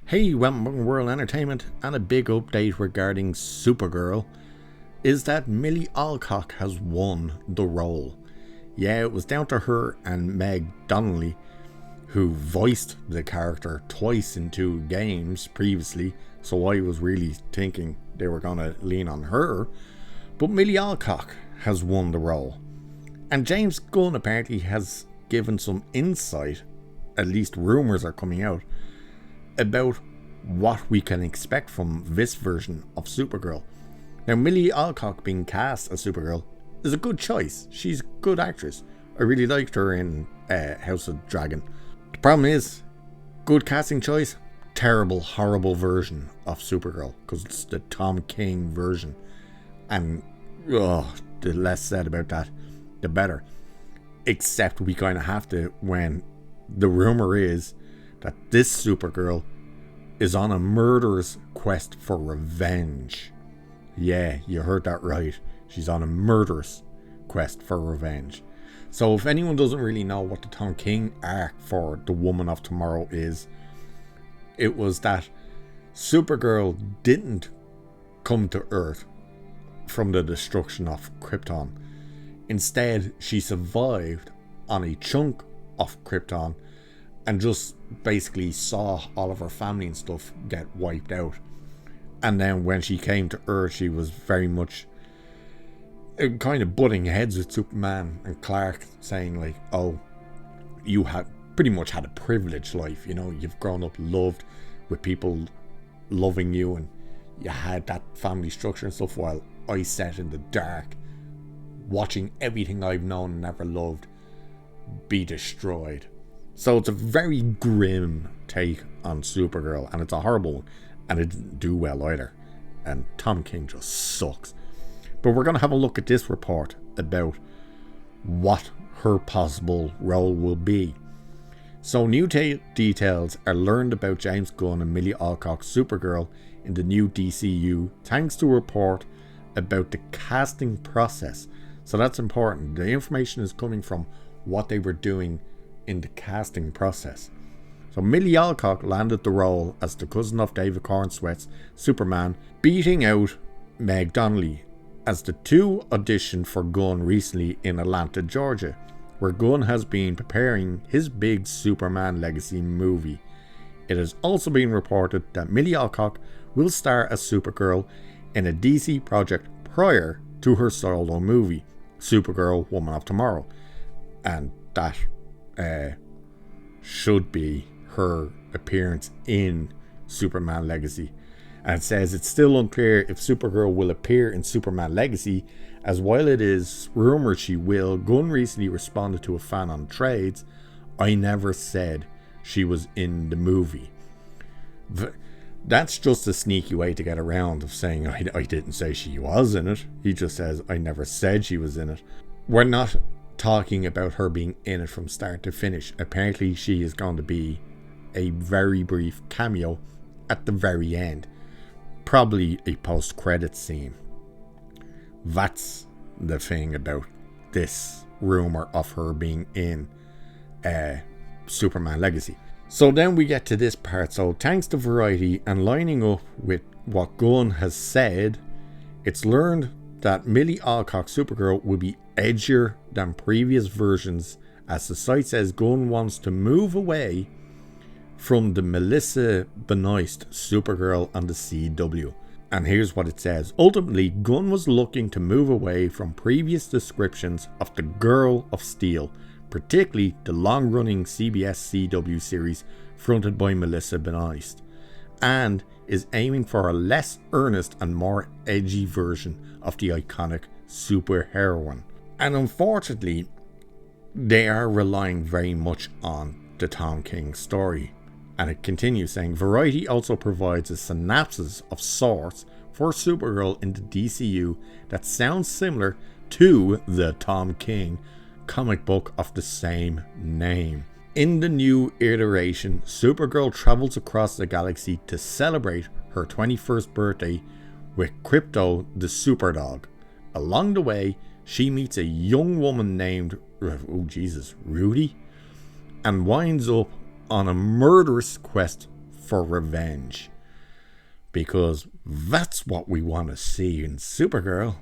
Hey, welcome World Entertainment, and a big update regarding Supergirl is that Millie Alcock has won the role. Yeah, it was down to her and Meg Donnelly, who voiced the character twice in 2 games previously, so I was really thinking they were going to lean on her. But Millie Alcock has won the role. And James Gunn apparently has given some insight, at least rumours are coming out, about what we can expect from this version of Supergirl. Now, Millie Alcock being cast as Supergirl is a good choice. She's a good actress. I really liked her in House of Dragon. The problem is, good casting choice, terrible, horrible version of Supergirl, because it's the Tom King version. And the less said about that, the better. Except we kind of have to, when the rumor is that this Supergirl is on a murderous quest for revenge. Yeah, you heard that right. She's on a murderous quest for revenge. So if anyone doesn't really know what the Tom King arc for the Woman of Tomorrow is, it was that Supergirl didn't come to Earth from the destruction of Krypton. Instead, she survived on a chunk of Krypton and just basically saw all of her family and stuff get wiped out. And then when she came to Earth, she was very much kind of butting heads with Superman and Clark, saying like, oh, you had pretty much had a privileged life, you know, you've grown up loved with people loving you, and you had that family structure and stuff, while I sat in the dark watching everything I've known and never loved be destroyed. So it's a very grim take on Supergirl, and it's a horrible one, and it didn't do well either. And Tom King just sucks. But we're going to have a look at this report about what her possible role will be. So new details are learned about James Gunn and Millie Alcock's Supergirl in the new DCU, thanks to a report about the casting process. So that's important. The information is coming from what they were doing in the casting process. So Millie Alcock landed the role as the cousin of David Cornsweet's Superman, beating out Meg Donnelly, as the two auditioned for Gunn recently in Atlanta, Georgia, where Gunn has been preparing his big Superman legacy movie. It has also been reported that Millie Alcock will star as Supergirl in a DC project prior to her solo movie, Supergirl Woman of Tomorrow, and that should be her appearance in Superman Legacy. And it says it's still unclear if Supergirl will appear in Superman Legacy, as while it is rumored she will, Gunn recently responded to a fan on Trades, "I never said she was in the movie." That's just a sneaky way to get around of saying I didn't say she was in it. He just says I never said she was in it. We're not talking about her being in it from start to finish. Apparently she is going to be a very brief cameo at the very end, probably a post-credits scene. That's the thing about this rumor of her being in Superman Legacy. So then we get to this part. So thanks to Variety, and lining up with what Gunn has said, it's learned that Millie Alcock Supergirl will be edgier than previous versions, as the site says Gunn wants to move away from the Melissa Benoist Supergirl on the CW. And here's what it says. Ultimately, Gunn was looking to move away from previous descriptions of the Girl of Steel, particularly the long-running CBS CW series fronted by Melissa Benoist, and is aiming for a less earnest and more edgy version of the iconic superheroine. And unfortunately, they are relying very much on the Tom King story. And it continues saying, Variety also provides a synopsis of sorts for Supergirl in the DCU that sounds similar to the Tom King comic book of the same name. In the new iteration, Supergirl travels across the galaxy to celebrate her 21st birthday with Crypto the Superdog. Along the way, she meets a young woman named Rudy, and winds up on a murderous quest for revenge. Because that's what we want to see in Supergirl.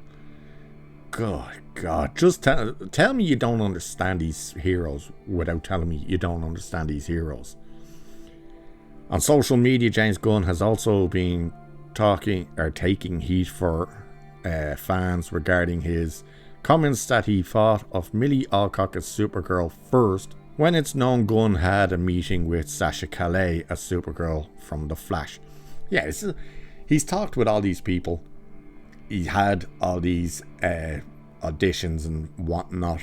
God, just tell me you don't understand these heroes without telling me you don't understand these heroes. On social media, James Gunn has also been taking heat for fans regarding his comments that he thought of Millie Alcock as Supergirl first, when it's known Gunn had a meeting with Sasha Calle as Supergirl from The Flash. Yeah, he's talked with all these people. He had all these auditions and whatnot,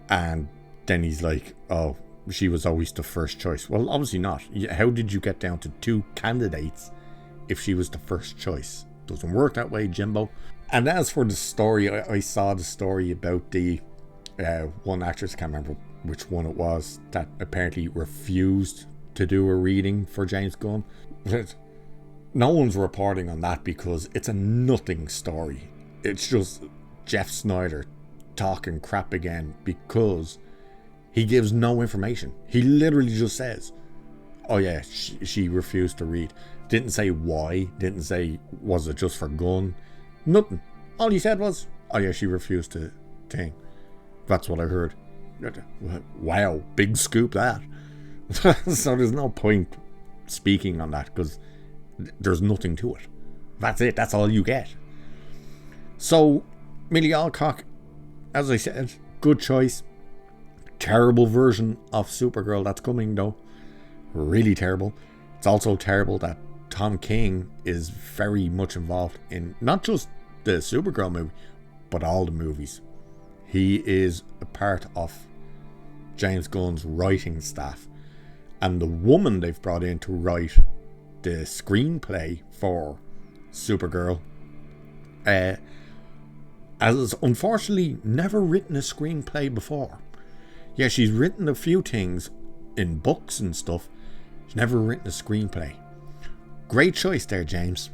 and then he's like, oh, she was always the first choice. Well, obviously not. How did you get down to 2 candidates if she was the first choice? Doesn't work that way, Jimbo. And as for the story, I saw the story about the one actress, can't remember which one it was, that apparently refused to do a reading for James Gunn. No one's reporting on that because it's a nothing story. It's just Jeff Snyder talking crap again because he gives no information. He literally just says, oh yeah, she refused to read. Didn't say why. Didn't say, was it just for Gunn? Nothing. All he said was, oh yeah, she refused to think. That's what I heard. Wow, big scoop that. So there's no point speaking on that because there's nothing to it. That's it. That's all you get. So, Millie Alcock, as I said, good choice. Terrible version of Supergirl that's coming though. Really terrible. It's also terrible that Tom King is very much involved in not just the Supergirl movie, but all the movies. He is a part of James Gunn's writing staff. And the woman they've brought in to write the screenplay for Supergirl has unfortunately never written a screenplay before. Yeah, she's written a few things in books and stuff. She's never written a screenplay. Great choice there, James.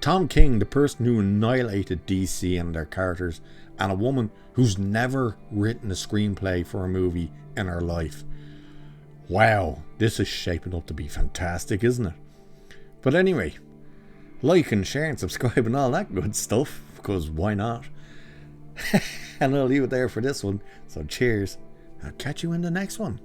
Tom King, the person who annihilated DC and their characters, and a woman who's never written a screenplay for a movie in her life. Wow, this is shaping up to be fantastic, isn't it? But anyway, like and share and subscribe and all that good stuff, because why not? And I'll leave it there for this one. So cheers. I'll catch you in the next one.